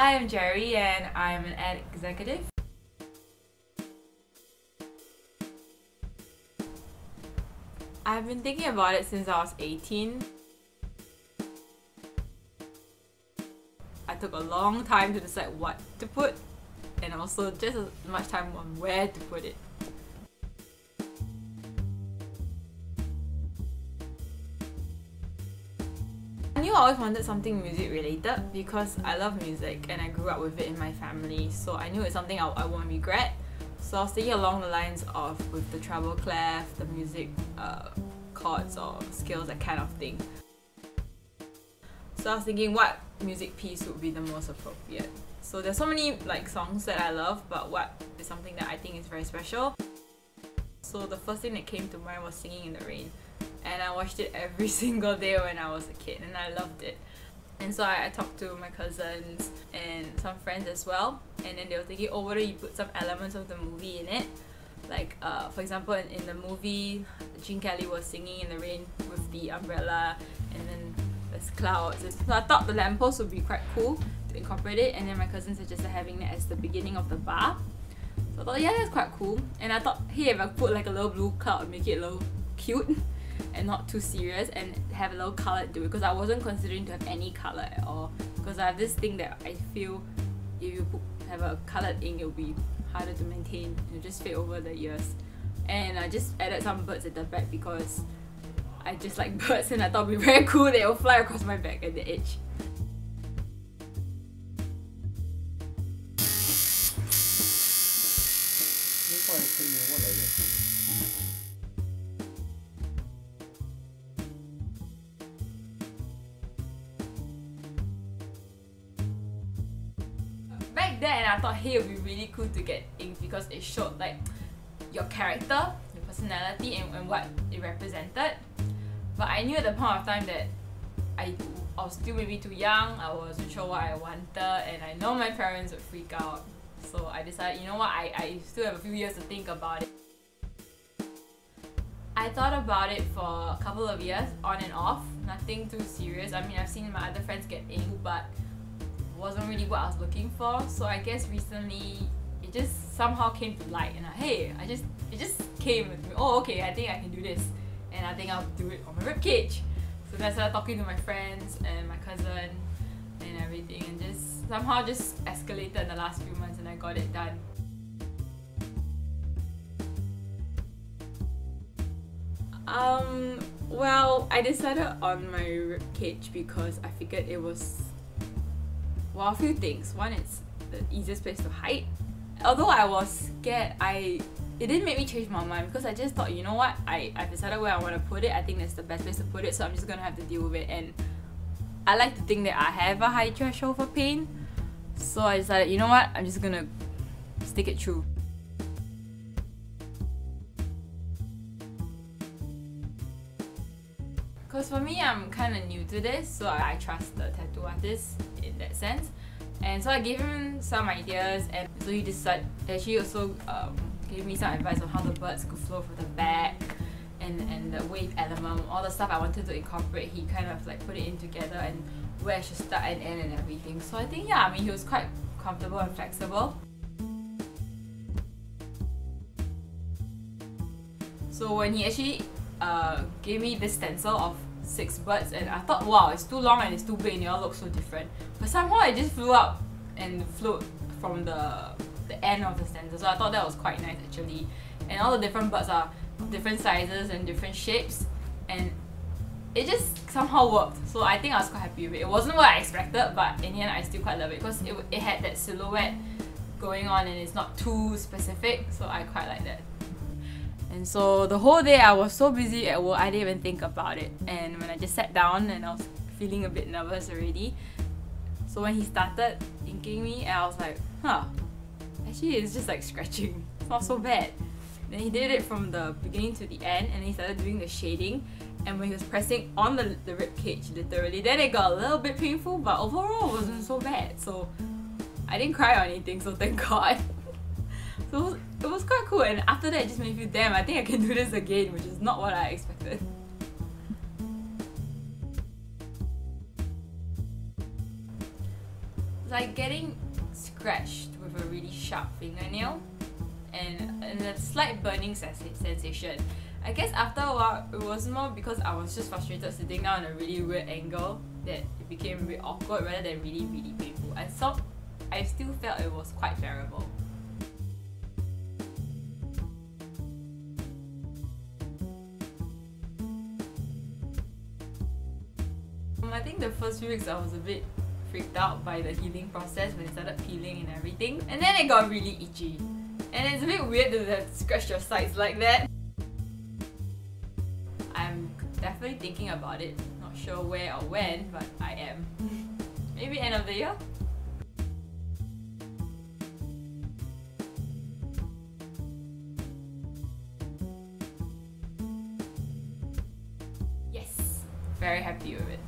Hi, I'm Jerry and I'm an ad executive. I've been thinking about it since I was 18. I took a long time to decide what to put and also just as much time on where to put it. I knew I always wanted something music related because I love music and I grew up with it in my family, so I knew it's something I won't regret. So I was thinking along the lines of with the treble clef, the music chords or scales, that kind of thing. So I was thinking what music piece would be the most appropriate. So there's so many songs that I love, but what is something that I think is very special? So the first thing that came to mind was Singing in the Rain. And I watched it every single day when I was a kid and I loved it. And so I talked to my cousins and some friends as well, and then they were thinking, oh, what if you put some elements of the movie in it? For example, in the movie, Gene Kelly was singing in the rain with the umbrella and then there's clouds. So I thought the lamppost would be quite cool to incorporate it, and then my cousins suggested having it as the beginning of the bar. So I thought, yeah, that's quite cool. And I thought, hey, if I put a little blue cloud, make it a little cute and not too serious and have a little colour to it, because I wasn't considering to have any colour at all, because I have this thing that I feel if you have a coloured ink, it'll be harder to maintain. It'll just fade over the years. And I just added some birds at the back because I just like birds and I thought it'd be very cool. They'll fly across my back at the edge. Back then, I thought, hey, it would be really cool to get ink because it showed your character, your personality, and what it represented. But I knew at the point of time that I was still maybe too young, I wasn't sure what I wanted, and I know my parents would freak out. So I decided, you know what, I still have a few years to think about it. I thought about it for a couple of years, on and off, nothing too serious. I mean, I've seen my other friends get ink, but wasn't really what I was looking for. So I guess recently it just somehow came to light, and it just came with me. Oh, okay, I think I can do this, and I think I'll do it on my ribcage. So then I started talking to my friends and my cousin and everything, and just somehow just escalated in the last few months, and I got it done. Well, I decided on my ribcage because I figured it was, well, a few things. One, it's the easiest place to hide. Although I was scared, it didn't make me change my mind because I just thought, you know what, I've decided where I want to put it. I think that's the best place to put it, so I'm just gonna have to deal with it. And I like to think that I have a high threshold for pain, so I decided, you know what, I'm just gonna stick it through. Because for me, I'm kind of new to this, so I trust the tattoo artist in that sense. And so I gave him some ideas, and so he decided, she also gave me some advice on how the birds could flow from the back and the wave element, all the stuff I wanted to incorporate. He kind of put it in together and where I should start and end and everything. So I think, yeah, I mean, he was quite comfortable and flexible. So when he actually gave me this stencil of 6 birds, and I thought, wow, it's too long and it's too big and they all look so different. But somehow it just flew up and flew from the end of the stencil, so I thought that was quite nice actually. And all the different birds are different sizes and different shapes, and it just somehow worked. So I think I was quite happy with it. It wasn't what I expected, but in the end I still quite love it because it had that silhouette going on and it's not too specific, so I quite like that. And so the whole day I was so busy at work, I didn't even think about it. And when I just sat down and I was feeling a bit nervous already, so when he started inking me, I was like, huh, actually it's just scratching, it's not so bad. Then he did it from the beginning to the end, and he started doing the shading, and when he was pressing on the ribcage, literally, then it got a little bit painful, but overall it wasn't so bad. So I didn't cry or anything, so thank God. So it was quite cool, and after that it just made me feel, damn, I think I can do this again, which is not what I expected. like getting scratched with a really sharp fingernail and a slight burning sensation. I guess after a while, it was more because I was just frustrated sitting down at a really weird angle that it became really awkward rather than really, really painful. And so I still felt it was quite bearable. I think the first few weeks I was a bit freaked out by the healing process when it started peeling and everything. And then it got really itchy. And it's a bit weird to have scratched your sides like that. I'm definitely thinking about it. Not sure where or when, but I am. Maybe end of the year? Yes! Very happy with it.